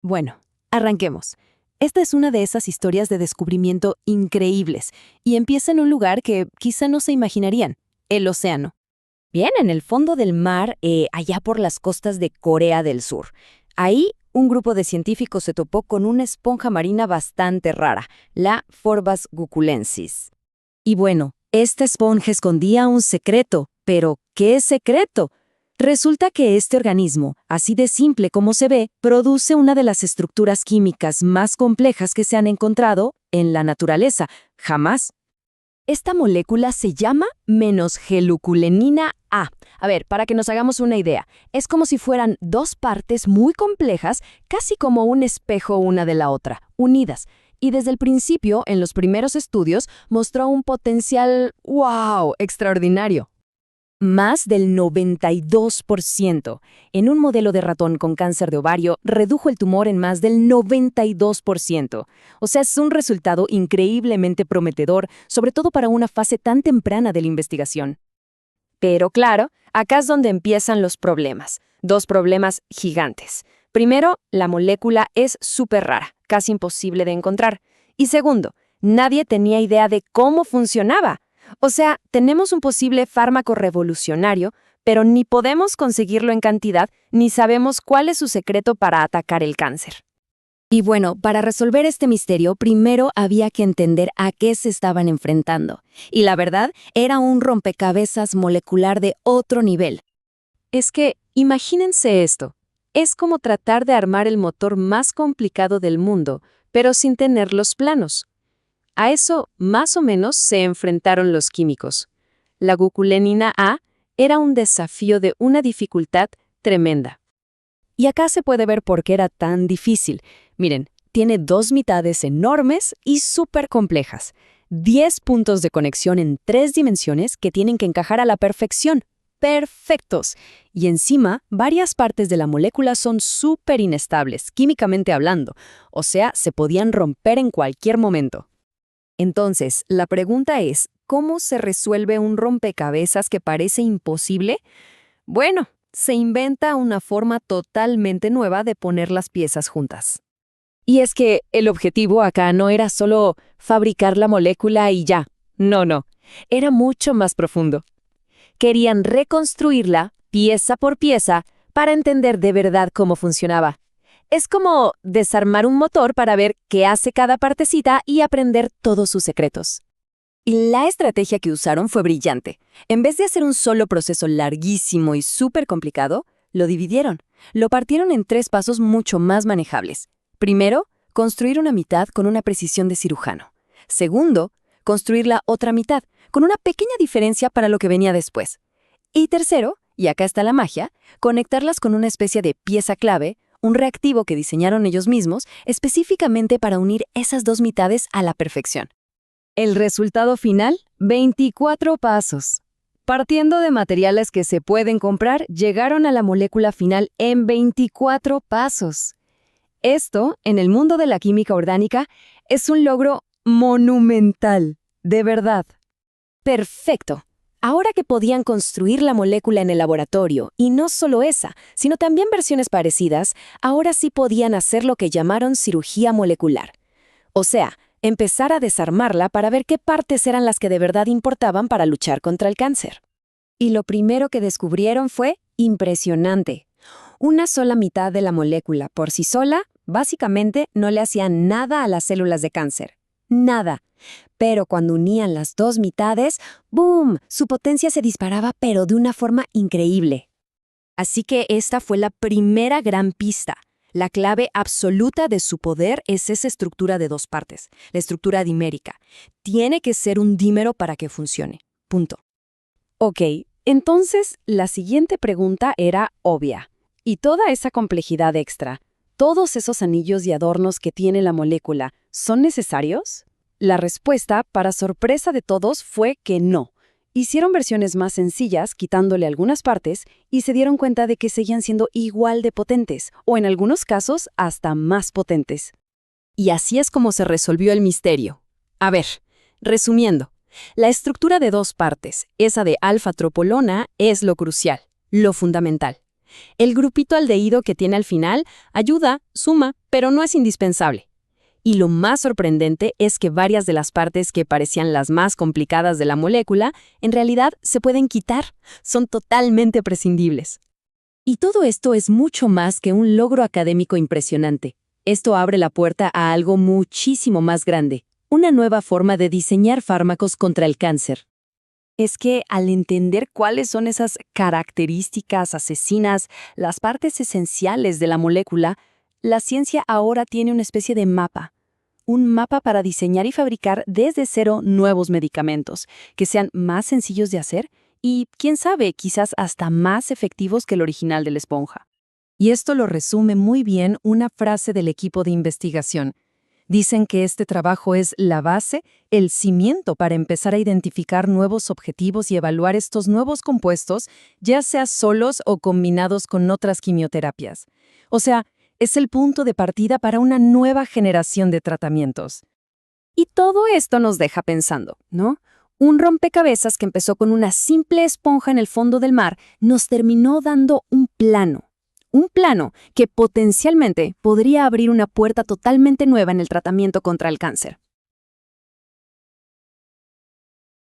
Bueno, arranquemos. Esta es una de esas historias de descubrimiento increíbles y empieza en un lugar que quizá no se imaginarían, el océano. Bien, en el fondo del mar, allá por las costas de Corea del Sur. Ahí, un grupo de científicos se topó con una esponja marina bastante rara, la Forbas guculensis. Y bueno, esta esponja escondía un secreto. ¿Pero qué secreto? Resulta que este organismo, así de simple como se ve, produce una de las estructuras químicas más complejas que se han encontrado en la naturaleza. Jamás. Esta molécula se llama menosgeluculenina A. A ver, para que nos hagamos una idea, es como si fueran dos partes muy complejas, casi como un espejo una de la otra, unidas. Y desde el principio, en los primeros estudios, mostró un potencial, ¡wow!, extraordinario. Más del 92%. En un modelo de ratón con cáncer de ovario, redujo el tumor en más del 92%. O sea, es un resultado increíblemente prometedor, sobre todo para una fase tan temprana de la investigación. Pero claro, acá es donde empiezan los problemas. Dos problemas gigantes. Primero, la molécula es súper rara, casi imposible de encontrar. Y segundo, nadie tenía idea de cómo funcionaba. O sea, tenemos un posible fármaco revolucionario, pero ni podemos conseguirlo en cantidad, ni sabemos cuál es su secreto para atacar el cáncer. Y bueno, para resolver este misterio, primero había que entender a qué se estaban enfrentando. Y la verdad, era un rompecabezas molecular de otro nivel. Es que, imagínense esto. Es como tratar de armar el motor más complicado del mundo, pero sin tener los planos. A eso, más o menos, se enfrentaron los químicos. La guculenina A era un desafío de una dificultad tremenda. Y acá se puede ver por qué era tan difícil. Miren, tiene dos mitades enormes y súper complejas. 10 puntos de conexión en 3 dimensiones que tienen que encajar a la perfección. ¡Perfectos! Y encima, varias partes de la molécula son súper inestables, químicamente hablando. O sea, se podían romper en cualquier momento. Entonces, la pregunta es, ¿cómo se resuelve un rompecabezas que parece imposible? Bueno, se inventa una forma totalmente nueva de poner las piezas juntas. Y es que el objetivo acá no era solo fabricar la molécula y ya. No. Era mucho más profundo. Querían reconstruirla pieza por pieza para entender de verdad cómo funcionaba. Es como desarmar un motor para ver qué hace cada partecita y aprender todos sus secretos. Y la estrategia que usaron fue brillante. En vez de hacer un solo proceso larguísimo y súper complicado, lo dividieron. Lo partieron en 3 pasos mucho más manejables. Primero, construir una mitad con una precisión de cirujano. Segundo, construir la otra mitad, con una pequeña diferencia para lo que venía después. Y tercero, y acá está la magia, conectarlas con una especie de pieza clave, un reactivo que diseñaron ellos mismos específicamente para unir esas dos mitades a la perfección. El resultado final, 24 pasos. Partiendo de materiales que se pueden comprar, llegaron a la molécula final en 24 pasos. Esto, en el mundo de la química orgánica, es un logro monumental, de verdad. Perfecto. Ahora que podían construir la molécula en el laboratorio, y no solo esa, sino también versiones parecidas, ahora sí podían hacer lo que llamaron cirugía molecular. O sea, empezar a desarmarla para ver qué partes eran las que de verdad importaban para luchar contra el cáncer. Y lo primero que descubrieron fue impresionante. Una sola mitad de la molécula por sí sola, básicamente, no le hacía nada a las células de cáncer. Nada. Pero cuando unían las dos mitades, ¡boom!, su potencia se disparaba, pero de una forma increíble. Así que esta fue la primera gran pista. La clave absoluta de su poder es esa estructura de 2 partes, la estructura dimérica. Tiene que ser un dímero para que funcione. Punto. Ok, entonces la siguiente pregunta era obvia. ¿Y toda esa complejidad extra, todos esos anillos y adornos que tiene la molécula, son necesarios? La respuesta, para sorpresa de todos, fue que no. Hicieron versiones más sencillas, quitándole algunas partes, y se dieron cuenta de que seguían siendo igual de potentes, o en algunos casos, hasta más potentes. Y así es como se resolvió el misterio. A ver, resumiendo, la estructura de 2 partes, esa de alfa-tropolona, es lo crucial, lo fundamental. El grupito aldehído que tiene al final ayuda, suma, pero no es indispensable. Y lo más sorprendente es que varias de las partes que parecían las más complicadas de la molécula, en realidad se pueden quitar, son totalmente prescindibles. Y todo esto es mucho más que un logro académico impresionante. Esto abre la puerta a algo muchísimo más grande, una nueva forma de diseñar fármacos contra el cáncer. Es que al entender cuáles son esas características asesinas, las partes esenciales de la molécula, la ciencia ahora tiene una especie de mapa. Un mapa para diseñar y fabricar desde cero nuevos medicamentos, que sean más sencillos de hacer y, quién sabe, quizás hasta más efectivos que el original de la esponja. Y esto lo resume muy bien una frase del equipo de investigación. Dicen que este trabajo es la base, el cimiento para empezar a identificar nuevos objetivos y evaluar estos nuevos compuestos, ya sea solos o combinados con otras quimioterapias. O sea, es el punto de partida para una nueva generación de tratamientos. Y todo esto nos deja pensando, ¿no? Un rompecabezas que empezó con una simple esponja en el fondo del mar nos terminó dando un plano. Un plano que potencialmente podría abrir una puerta totalmente nueva en el tratamiento contra el cáncer.